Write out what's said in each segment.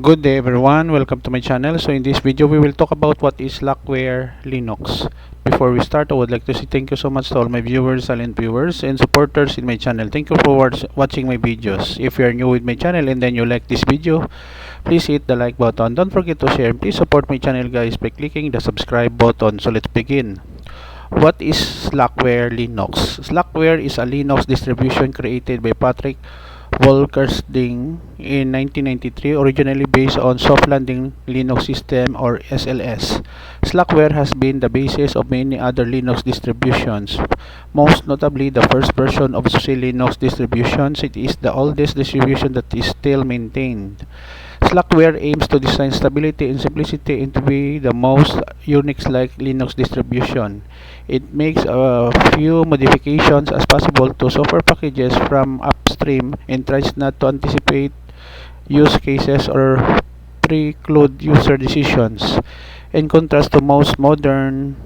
Good day everyone, welcome to my channel. So in this video we will talk about what is Slackware Linux. Before we start, I would like to say thank you so much to all my viewers, silent viewers, and supporters in my channel. Thank you for watching my videos. If you are new with my channel and then you like this video, please hit the like button. Don't forget to share. Please support my channel guys by clicking the subscribe button. So let's begin. What is Slackware Linux? Slackware is a Linux distribution created by Patrick Volkersding in 1993, originally based on Soft Landing Linux System or SLS. Slackware has been the basis of many other Linux distributions, most notably the first version of SUSE Linux distributions. It is the oldest distribution that is still maintained. Slackware aims to design stability and simplicity and to be the most Unix-like Linux distribution. It makes a few modifications as possible to software packages from upstream and tries not to anticipate use cases or preclude user decisions. In contrast to most modern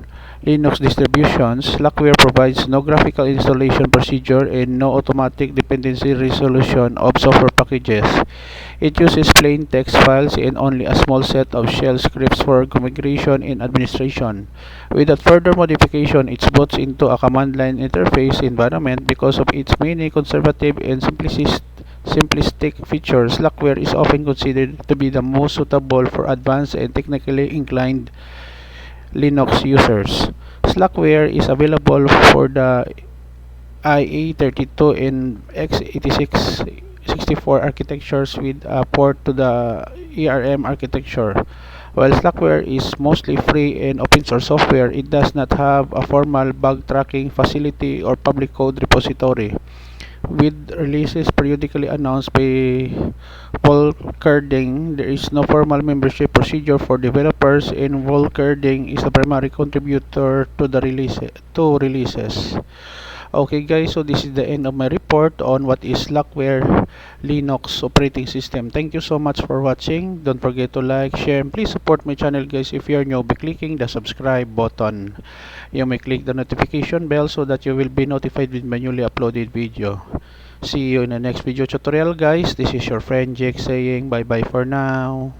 Linux distributions, Slackware provides no graphical installation procedure and no automatic dependency resolution of software packages. It uses plain text files and only a small set of shell scripts for configuration and administration. Without further modification, it boots into a command line interface environment. Because of its many conservative and simplistic features. Slackware is often considered to be the most suitable for advanced and technically inclined Linux users. Slackware is available for the IA32 and x86 64 architectures with a port to the ARM architecture. While Slackware is mostly free and open source software, it does not have a formal bug tracking facility or public code repository. With releases periodically announced by Volkerding, there is no formal membership procedure for developers, and Volkerding is the primary contributor to the releases. Okay guys, so this is the end of my report on what is Slackware Linux operating system. Thank you so much for watching. Don't forget to like, share, and please support my channel guys if you are new by clicking the subscribe button. You may click the notification bell so that you will be notified with my newly uploaded video. See you in the next video tutorial guys. This is your friend Jake saying bye bye for now.